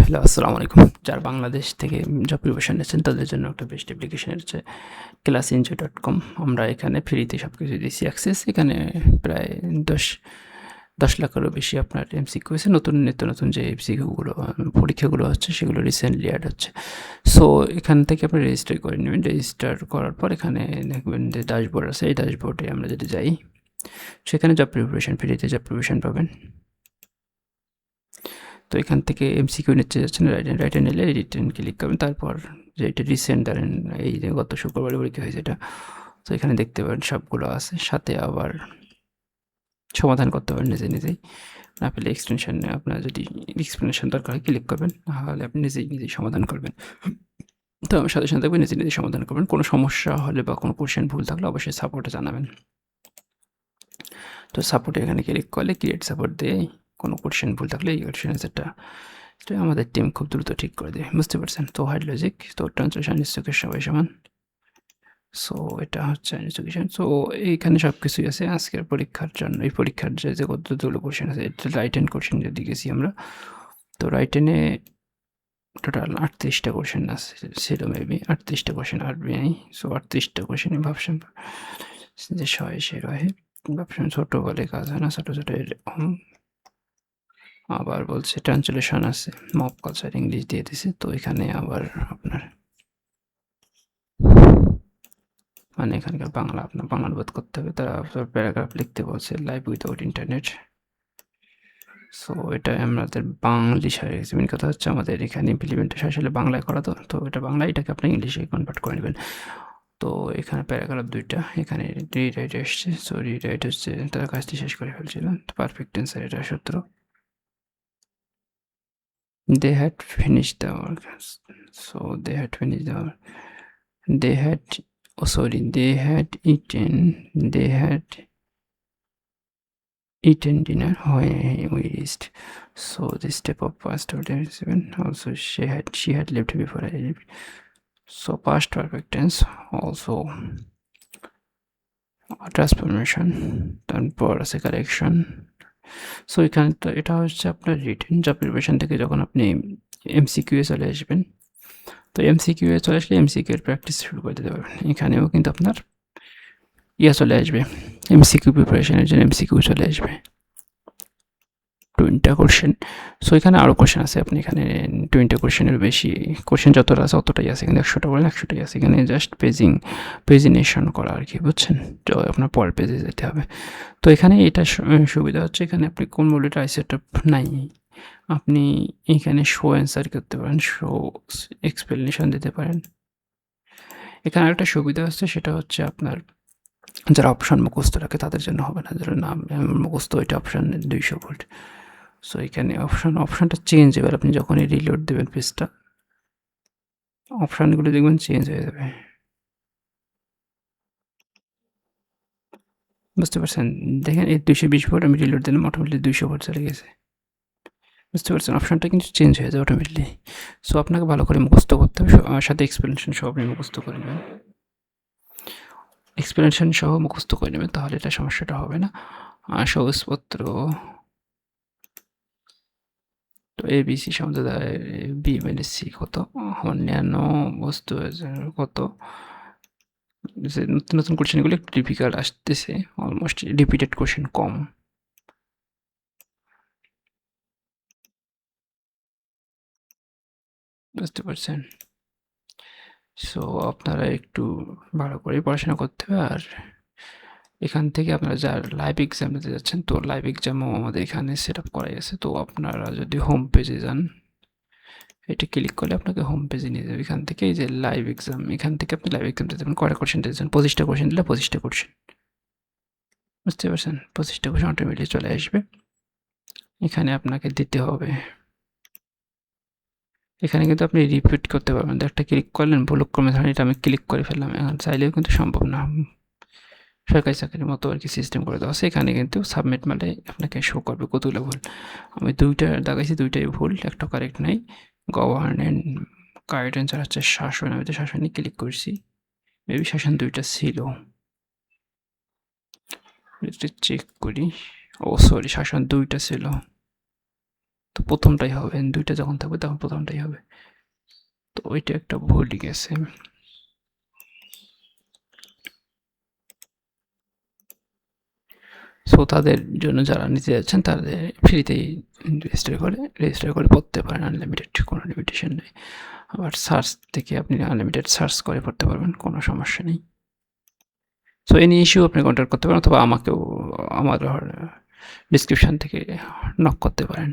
Hello, আসসালামু আলাইকুম। যারা বাংলাদেশ থেকে জব প্রিপারেশন নিচ্ছেন তাদের জন্য একটা বেস্ট অ্যাপ্লিকেশন হচ্ছে classingjo.com। আমরা এখানে ফ্রিতে সব কিছু দিচ্ছি অ্যাক্সেস। এখানে প্রায় 10 লাখেরও বেশি আপনার এমসিকিউ আছে। নিত্য নতুন যে এমসিকিউগুলো পরীক্ষাগুলো হচ্ছে সেগুলো রিসেন্টলি অ্যাড হচ্ছে। সো এখান থেকে আপনি রেজিস্টার করে নেবেন। রেজিস্টার করার পর এখানে দেখবেন যে ড্যাশবোর্ড আছে। এই ড্যাশবোর্ডে আমরা যদি যাই, সেখানে জব প্রিপারেশন ফ্রিতে জব প্রিপারেশন পাবেন। তো এখান থেকে এমসিকিউ নিতে যাচ্ছেন, রাইটে নিলে রিটেন ক্লিক করবেন। তারপর যে এটা রিসেন্ট ধরেন এই যে গত শুক্রবারে পরীক্ষা হয়েছে এটা, তো এখানে দেখতে পারেন সবগুলো আছে। সাথে আবার সমাধান করতে পারেন নিজেই। না পেলে এক্সটেনশন, আপনার যদি এক্সপ্লেনেশন দরকার হয় ক্লিক করবেন, নাহলে আপনি নিজেই সমাধান করবেন। তো আমার সাথে থাকবেন, নিজে সমাধান করবেন। কোনো সমস্যা হলে বা কোনো কোশ্চেন ভুল থাকলে অবশ্যই সাপোর্টে জানাবেন। তো সাপোর্টে এখানে ক্লিক করলে ক্রিয়েট সাপোর্ট দিয়ে কোনো কোশ্চেন ভুল থাকলে এই কোশ্চেন অ্যান্সারটা আমাদের টিম খুব দ্রুত ঠিক করে দেয়, বুঝতে পারছেন? তো হাইড লজিক, তো ট্রান্সলেশন নিশ্চয়ই সবাই সমান। সো এটা হচ্ছে এডুকেশন। সো এইখানে সব কিছুই আছে আজকের পরীক্ষার জন্য। এই পরীক্ষার যে কতগুলো কোশ্চেন আছে, এটা রাইট হ্যান্ড কোশ্চেন যদি গেছি আমরা, তো রাইট হ্যান্ডে টোটাল 38টা কোশ্চেন আছে, ছিল মেবি 38টা কোশ্চেন আসবে। সো 38টা কোশ্চেনে ভাবছেন যে সে রহে ভাবছেন ছোট বলে কাজ হয় না, ছোট এরকম। আবার বলছে ট্রান্সলেশন আছে, মব কালচার ইংলিশ দিয়ে দিছে। তো এখানে আবার আপনার মানে এখানকার বাংলা আপনার বাংলা অনুবাদ করতে হবে। তারা প্যারাগ্রাফ লিখতে বলছে লাইভ উইদাউট ইন্টারনেট। সো এটা আমাদের বাংলিশ হয়ে গেছে। মেন কথা হচ্ছে আমাদের এখানে ইমপ্লিমেন্টেশন আসলে বাংলায় করা, তো এটা বাংলায়, এটাকে আপনি ইংলিশে কনভার্ট করে নেবেন। তো এখানে প্যারাগ্রাফ 2টা, এখানে রিরাইট এসছে। সো রিরাইট হচ্ছে তারা কাজটি শেষ করে ফেলছিল। পারফেক্ট অ্যান্সার এটা সূত্র। They had finished the work. So they had finished the work. They had, oh sorry, they had eaten dinner when we reached. So this step of past order is even also she had left before I left. So past perfect tense also transformation, তারপর আছে correction. So এখানে তো এটা হচ্ছে আপনার written job preparation থেকে যখন আপনি এমসিকিউ এ চলে আসবেন, তো এমসিকিউ এ চলে আসলে এমসিকিউ এর প্র্যাকটিস শুরু করে দিতে পারবেন। এখানেও কিন্তু আপনার চলে আসবে, এমসিকিউ প্রিপারেশনের জন্য এমসিকিউ চলে আসবে 20টা কোশ্চেন। সো এখানে আরও কোশ্চেন আছে, আপনি এখানে 20টা কোশ্চেনের বেশি কোশ্চেন যতটা আছে অতটাই আছে, কিন্তু 100টা বলেন 100টাই আছে। এখানে জাস্ট পেজিনেশন করা আর কি, বুঝছেন? তো আপনার পরের পেজে যেতে হবে। তো এখানে এটা সুবিধা হচ্ছে, এখানে আপনি কোন মডিউলটা সেটআপ নাই, আপনি এখানে শো অ্যান্সার করতে পারেন, শো এক্সপ্লেনেশন দিতে পারেন। এখানে আরেকটা সুবিধা হচ্ছে, সেটা হচ্ছে আপনার যারা অপশন মুখস্থ রাখে তাদের জন্য হবে না, যারা নাম মুখস্থ, ওইটা অপশন 200 ভোল্ট। সো এখানে অপশনটা চেঞ্জ হবে, আপনি যখনই রিলোড দেবেন পেজটা, অপশনগুলো দেখবেন চেঞ্জ হয়ে যাবে, বুঝতে পারছেন? দেখেন এই 220 ভোল্ট আমি রিলোড দিলাম, অটোমেটিক 200 ভোল্ট চলে গেছে, বুঝতে পারছেন? অপশনটা কিন্তু চেঞ্জ হয়ে যায় অটোমেটিকলি। সো আপনাকে ভালো করে মুখস্থ করতে হবে, সাথে এক্সপ্লেনেশন সহ আপনি মুখস্থ করে নেবেন, এক্সপ্লেনেশন সহ মুখস্থ করে নেবেন, তাহলে এটা সমস্যাটা হবে না। সহজপত্র, তো এবিসি সমুদায় বি মাইনাস সি কত, অন্যান্য বস্তু কত। যে নতুন নতুন কোশ্চেনগুলো একটু ডিফিকাল্ট আসতেছে, অলমোস্ট রিপিটেড কোশ্চেন কম। বুঝতে পারছেন? সো আপনারা একটু ভালো করে পড়াশোনা করতে হবে। আর এখান থেকে আপনারা যারা লাইভ এক্সাম দিতে যাচ্ছেন, তো লাইভ এক্সামও আমাদের এখানে সেট আপ করাই আছে। তো আপনারা যদি হোম পেজে যান, এটা ক্লিক করলে আপনাকে হোম পেজে নিয়ে যাবে। এখান থেকে এই যে লাইভ এক্সাম, এখান থেকে আপনি লাইভ এক্সাম দিতে পারেন। কয়টা কোশ্চেন দিতে চান? 25টা কোশ্চেন দিলে 25টা কোশ্চেন, বুঝতে পারছেন? 25টা কোশ্চেন অটোমেটিক চলে আসবে। এখানে আপনাকে দিতে হবে, এখানে কিন্তু আপনি রিপিট করতে পারবেন। একটা ক্লিক করলেন, ভুলক্রমে ধরেন এটা আমি ক্লিক করে ফেললাম, এখন চাইলেও কিন্তু সম্ভব না। সরকারি চাকরির মতো আর কি সিস্টেম করে দেওয়া আছে। এখানে কিন্তু সাবমিট মারলে আপনাকে শো করবে কতগুলো ভুল। আমি 2টা দাগাইছি, 2টাই ভুল, একটা কারেক্ট নাই। গভর্নমেন্ট কারেক্ট অ্যান্সার হচ্ছে শাসন, আমি তো শাসনে ক্লিক করছি, মেবি শাসন 2টা ছিল, চেক করি। ও সরি, শাসন 2টা ছিল। তো প্রথমটাই হবে, দুইটা যখন থাকবে তখন প্রথমটাই হবে। তো ওইটা একটা ভুল গেছে। সো তাদের জন্য যারা নিতে যাচ্ছেন তাদের ফ্রিতেই রেজিস্টার করে পড়তে পারেন, আনলিমিটেড, কোনো লিমিটেশন নেই। আবার সার্চ থেকে আপনি আনলিমিটেড সার্চ করে পড়তে পারবেন, কোনো সমস্যা নেই। সো এনি ইস্যু আপনি কন্ট্যাক্ট করতে পারেন, অথবা আমাকেও আমার ডিসক্রিপশান থেকে নক করতে পারেন।